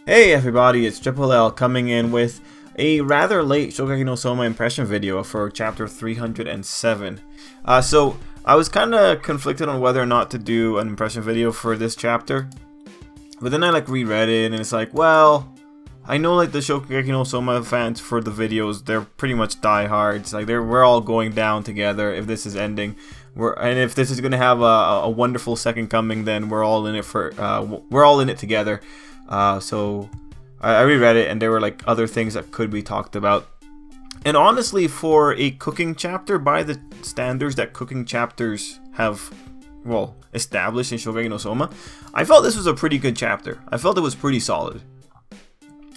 Hey everybody, it's Tripl-L coming in with a rather late Shokugeki no Soma impression video for chapter 307. So I was kind of conflicted on whether or not to do an impression video for this chapter, but then I reread it and it's like, well, I know the Shokugeki no Soma fans for the videos, they're pretty much diehards. We're all going down together if this is ending. And if this is gonna have a wonderful second coming, then we're all in it for we're all in it together. So I reread it and there were other things that could be talked about. And honestly, for a cooking chapter, by the standards that cooking chapters have, well, established in Shokugeki no Soma, I felt this was a pretty good chapter. I felt it was pretty solid.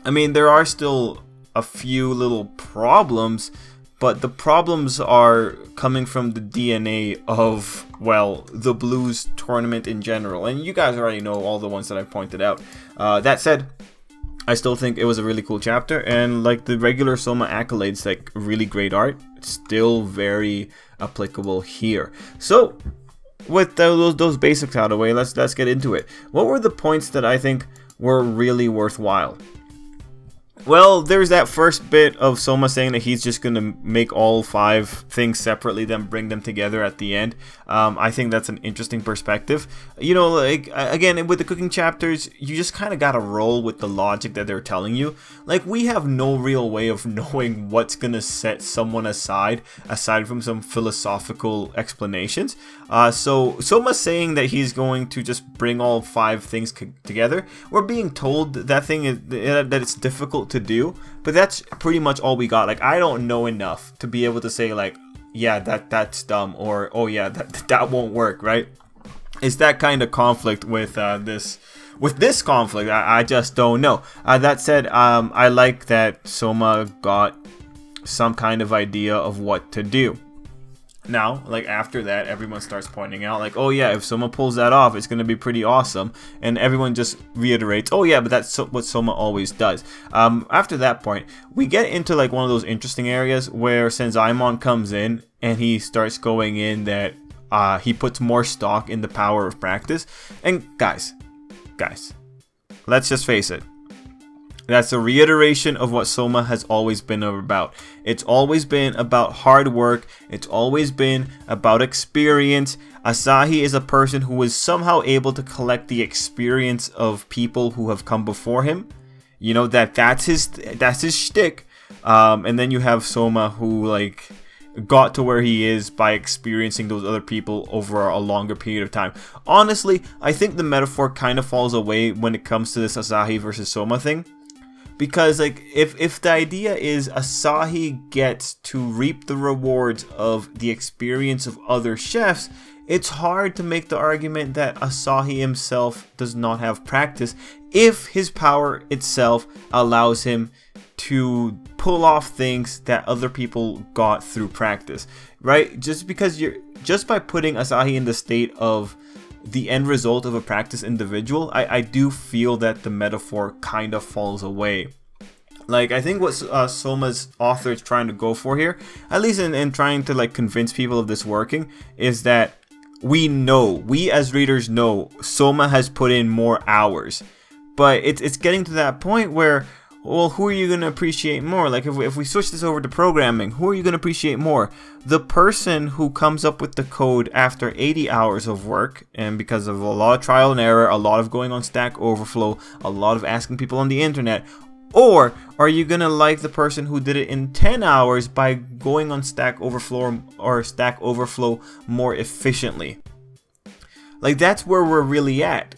I mean, there are still a few little problems, but the problems are coming from the DNA of, well, the Blues tournament in general. And you guys already know all the ones that I pointed out. That said, I still think it was a really cool chapter. And the regular Soma accolades, really great art, it's still very applicable here. So, with those basics out of the way, let's get into it. What were the points that I think were really worthwhile? Well, there's that first bit of Soma saying that he's just going to make all 5 things separately, then bring them together at the end. I think that's an interesting perspective. You know, again, with the cooking chapters, you just kind of got to roll with the logic that they're telling you. We have no real way of knowing what's going to set someone aside from some philosophical explanations. So Soma's saying that he's going to just bring all 5 things together. We're being told that that it's difficult to do, but that's pretty much all we got. I don't know enough to be able to say yeah, that's dumb, or oh yeah, that won't work, right? It's that kind of conflict with this conflict. I just don't know. That said, I like that Soma got some kind of idea of what to do. Now, after that, everyone starts pointing out, oh yeah, if Soma pulls that off, it's going to be pretty awesome. And everyone just reiterates, oh yeah, but that's what Soma always does. After that point, we get into one of those interesting areas where Senzaemon comes in and he starts going in that he puts more stock in the power of practice. And guys, let's just face it. That's a reiteration of what Soma has always been about. It's always been about hard work. It's always been about experience. Asahi is a person who was somehow able to collect the experience of people who have come before him. You know, that's his shtick. And then you have Soma who got to where he is by experiencing those other people over a longer period of time. Honestly, I think the metaphor kind of falls away when it comes to this Asahi versus Soma thing. Because if the idea is Asahi gets to reap the rewards of the experience of other chefs, it's hard to make the argument that Asahi himself does not have practice if his power itself allows him to pull off things that other people got through practice, right? Just by putting Asahi in the state of the end result of a practice individual, I do feel that the metaphor kind of falls away. I think what Soma's author is trying to go for here, at least in trying to convince people of this working, is that we as readers know Soma has put in more hours, but it's getting to that point where, well, who are you going to appreciate more? If we switch this over to programming, who are you going to appreciate more? The person who comes up with the code after 80 hours of work, and because of a lot of trial and error, a lot of going on Stack Overflow, a lot of asking people on the internet? Or are you going to like the person who did it in 10 hours by going on Stack Overflow or Stack Overflow more efficiently? That's where we're really at.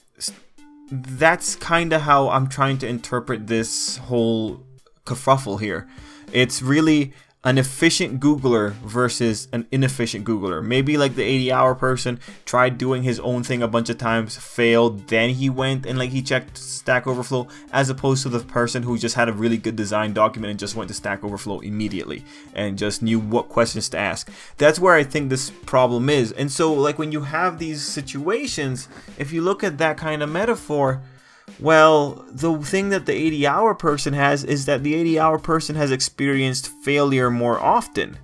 That's kind of how I'm trying to interpret this whole kerfuffle here. It's really an efficient Googler versus an inefficient Googler. Maybe the 80-hour person tried doing his own thing a bunch of times, failed, then he went and he checked Stack Overflow, as opposed to the person who just had a really good design document and just went to Stack Overflow immediately and just knew what questions to ask. That's where I think this problem is. And so when you have these situations, if you look at that kind of metaphor, well, the thing that the 80-hour person has is that the 80-hour person has experienced failure more often.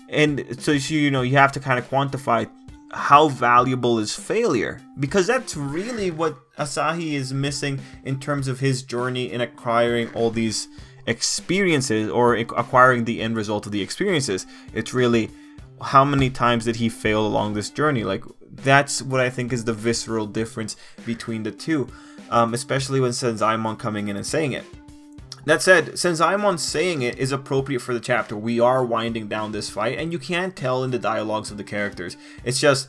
And so, you have to kind of quantify how valuable is failure? Because that's really what Asahi is missing in terms of his journey in acquiring all these experiences, or acquiring the end result of the experiences. It's really, how many times did he fail along this journey? Like, that's what I think is the visceral difference between the two, especially when Senzaemon coming in and saying it. That said, Senzaemon saying it is appropriate for the chapter. We are winding down this fight, and you can't tell in the dialogues of the characters. It's just,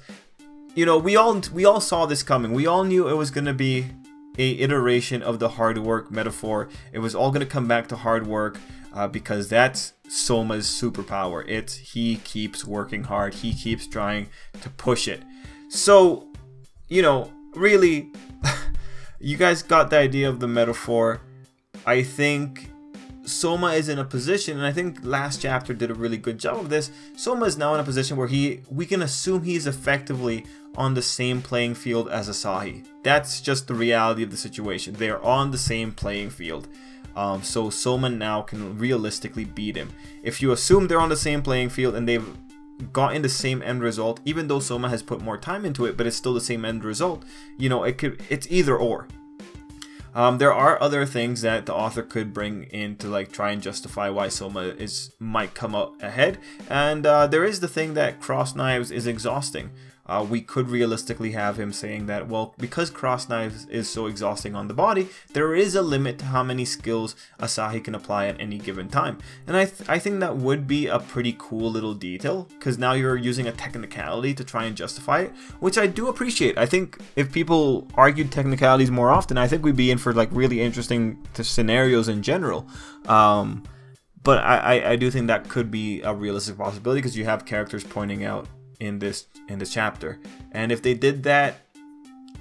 you know, we all saw this coming. We all knew it was going to be a iteration of the hard work metaphor. It was all going to come back to hard work, because that's Soma's superpower. He keeps working hard. He keeps trying to push it. So, you know, really, you guys got the idea of the metaphor. I think Soma is in a position, and I think last chapter did a really good job of this. Soma is now in a position where we can assume he's effectively on the same playing field as Asahi. That's just the reality of the situation. They are on the same playing field. So Soma now can realistically beat him. If you assume they're on the same playing field and they've gotten the same end result, even though Soma has put more time into it, but it's still the same end result, you know, it's either or. There are other things that the author could bring in to like try and justify why Soma might come out ahead, and there is the thing that Cross Knives is exhausting. We could realistically have him saying that, well, because Cross Knives is so exhausting on the body, there is a limit to how many skills Asahi can apply at any given time. And I think that would be a pretty cool little detail, because now you're using a technicality to try and justify it, which I do appreciate. I think if people argued technicalities more often, I think we'd be in for like really interesting scenarios in general. But I do think that could be a realistic possibility, because you have characters pointing out in this chapter, and if they did that,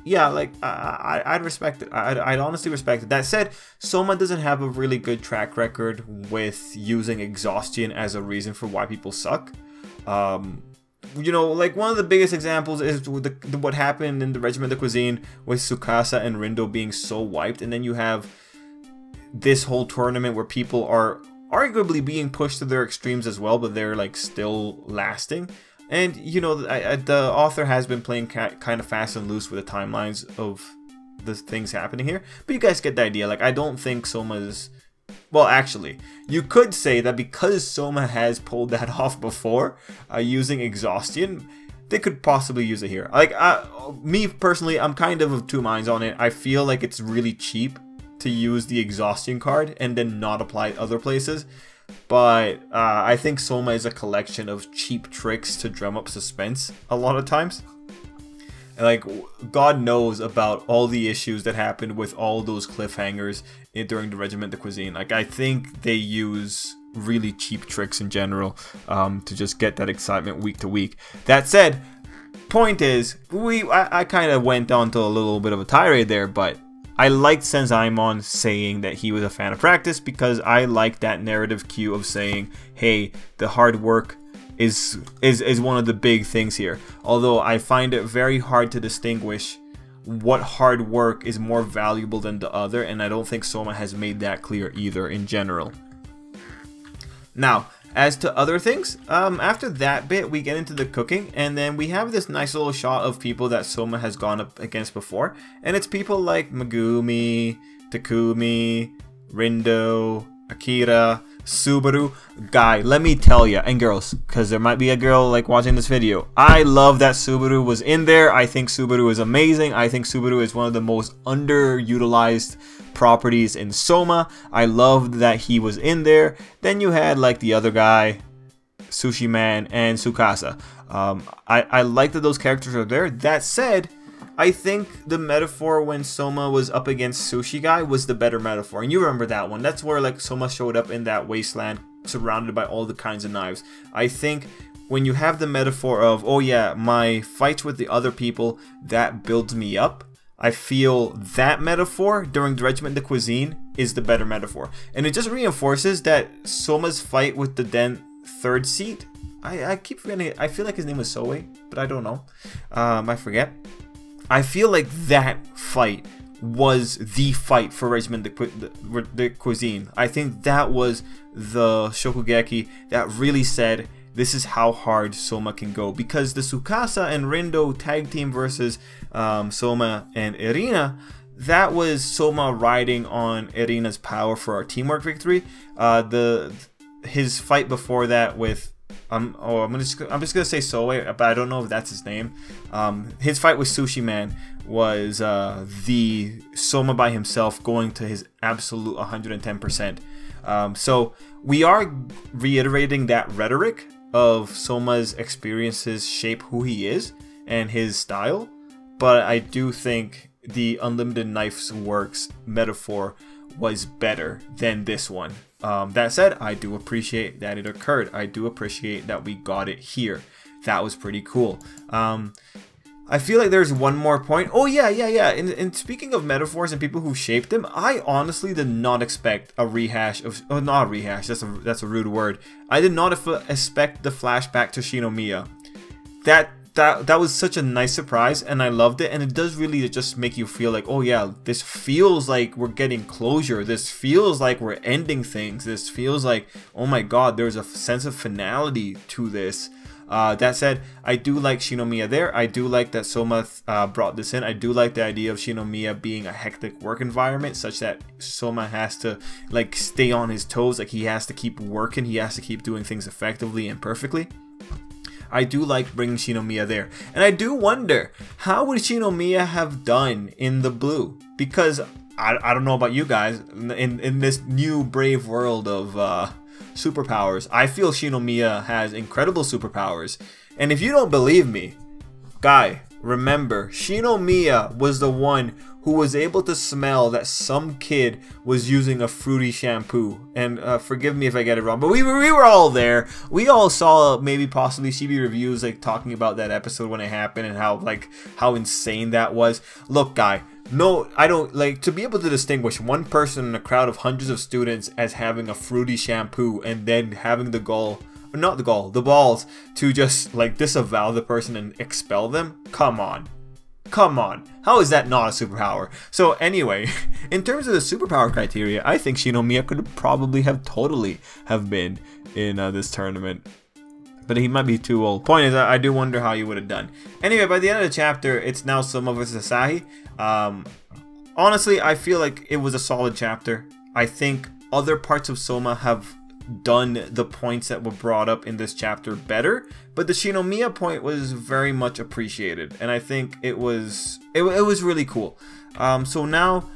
yeah, like I'd respect it. I'd honestly respect it. That said, Soma doesn't have a really good track record with using exhaustion as a reason for why people suck. You know, like one of the biggest examples is what happened in the Regiment de Cuisine with Tsukasa and Rindo being so wiped, and then you have this whole tournament where people are arguably being pushed to their extremes as well, but they're like still lasting. And, you know, the author has been playing kind of fast and loose with the timelines of the things happening here. But you guys get the idea. Like, I don't think Soma's... Well, actually, you could say that because Soma has pulled that off before, using exhaustion, they could possibly use it here. Like, me personally, I'm kind of two minds on it. I feel like it's really cheap to use the exhaustion card and then not apply it other places. But I think Soma is a collection of cheap tricks to drum up suspense a lot of times. And like, God knows about all the issues that happened with all those cliffhangers during the Regiment de Cuisine. Like, I think they use really cheap tricks in general to just get that excitement week to week. That said, point is, I kind of went on to a little bit of a tirade there, but I liked Senzaemon saying that he was a fan of practice, because I like that narrative cue of saying, hey, the hard work is one of the big things here. Although I find it very hard to distinguish what hard work is more valuable than the other, and I don't think Soma has made that clear either in general. Now, as to other things, after that bit, we get into the cooking, and then we have this nice little shot of people that Soma has gone up against before, and it's people like Megumi, Takumi, Rindo, Akira, Subaru. Guy, let me tell ya, and girls, because there might be a girl like watching this video, I love that Subaru was in there. I think Subaru is amazing. I think Subaru is one of the most underutilized properties in Soma. I loved that he was in there. Then you had like the other guy, Sushi Man, and Tsukasa. I like that those characters are there. That said, I think the metaphor when Soma was up against Sushi Guy was the better metaphor, and you remember that one. That's where like Soma showed up in that wasteland surrounded by all the kinds of knives. I think when you have the metaphor of, oh yeah, my fights with the other people, that builds me up, I feel that metaphor during the Regiment de Cuisine is the better metaphor. And it just reinforces that Soma's fight with the then third seat, I keep forgetting it. I feel like his name was Soe, but I don't know. I forget. I feel like that fight was the fight for Regiment de Cuisine. I think that was the Shokugeki that really said, this is how hard Soma can go. Because the Tsukasa and Rindo tag team versus Soma and Irina, that was Soma riding on Irina's power for our teamwork victory. His fight before that with I'm just gonna say Soe, but I don't know if that's his name. His fight with Sushi Man was the Soma by himself going to his absolute 110%. So we are reiterating that rhetoric of Soma's experiences shape who he is and his style, but I do think the Unlimited Knife's Works metaphor was better than this one. That said, I do appreciate that it occurred. I do appreciate that we got it here. That was pretty cool. I feel like there's one more point. Oh yeah. And speaking of metaphors and people who shaped them, I honestly did not expect a rehash of, oh, not a rehash. That's a rude word. I did not expect the flashback to Shinomiya. That was such a nice surprise, and I loved it. And it does really just make you feel like, oh yeah, this feels like we're getting closure. This feels like we're ending things. This feels like, oh my god, there's a sense of finality to this. That said, I do like Shinomiya there. I do like that Soma brought this in. I do like the idea of Shinomiya being a hectic work environment such that Soma has to like stay on his toes. Like he has to keep working. He has to keep doing things effectively and perfectly. I do like bringing Shinomiya there. And I do wonder, how would Shinomiya have done in the blue? Because I don't know about you guys, in this new brave world of superpowers, I feel Shinomiya has incredible superpowers. And if you don't believe me, guy, remember, Shinomiya was the one who was able to smell that some kid was using a fruity shampoo. And forgive me if I get it wrong, but we were all there. We all saw maybe possibly CB reviews like talking about that episode when it happened and how insane that was. Look, guy, no, I don't like to be able to distinguish one person in a crowd of hundreds of students as having a fruity shampoo and then having the balls to just like disavow the person and expel them. Come on. How is that not a superpower? So anyway, in terms of the superpower criteria, I think Shinomiya could probably totally have been in this tournament. But he might be too old. Point is, I do wonder how you would have done. Anyway, by the end of the chapter, it's now Soma versus Asahi. Honestly, I feel like it was a solid chapter. I think other parts of Soma have done the points that were brought up in this chapter better, but the Shinomiya point was very much appreciated, and I think it was really cool. So now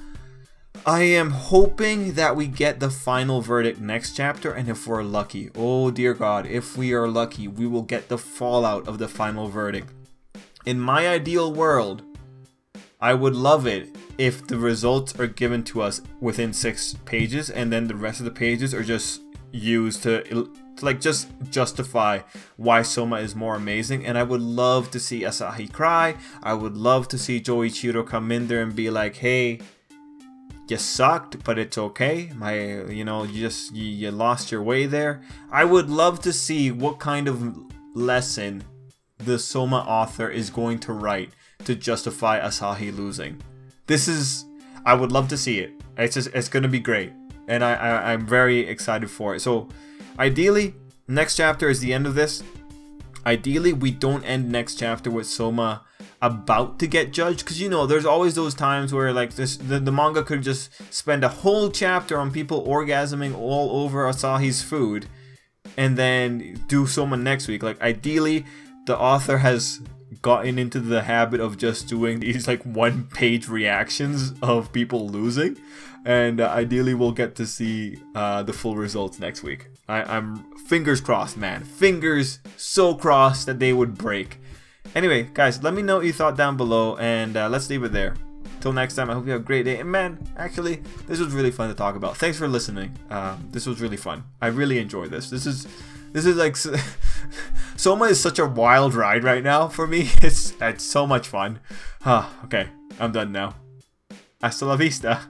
I am hoping that we get the final verdict next chapter, and if we're lucky, oh dear god, if we are lucky, we will get the fallout of the final verdict. In my ideal world, I would love it if the results are given to us within 6 pages, and then the rest of the pages are just used to like just justify why Soma is more amazing. And I would love to see Asahi cry. I would love to see Joichiro come in there and be like, hey, you sucked, but it's okay. You lost your way there. I would love to see what kind of lesson the Soma author is going to write to justify Asahi losing. I would love to see it. It's gonna be great. And I'm very excited for it. So ideally, next chapter is the end of this. Ideally, we don't end next chapter with Soma about to get judged. Because, there's always those times where like the manga could just spend a whole chapter on people orgasming all over Asahi's food. And then do Soma next week. Like ideally, the author has gotten into the habit of just doing these like 1-page reactions of people losing. And ideally we'll get to see the full results next week. I'm fingers crossed, man. Fingers so crossed that they would break. Anyway, guys, let me know what you thought down below, and let's leave it there. Till next time, I hope you have a great day. And man, actually, this was really fun to talk about. Thanks for listening. This was really fun. I really enjoyed this. This is like Soma is such a wild ride right now for me. It's so much fun. Okay, I'm done now. Hasta la vista.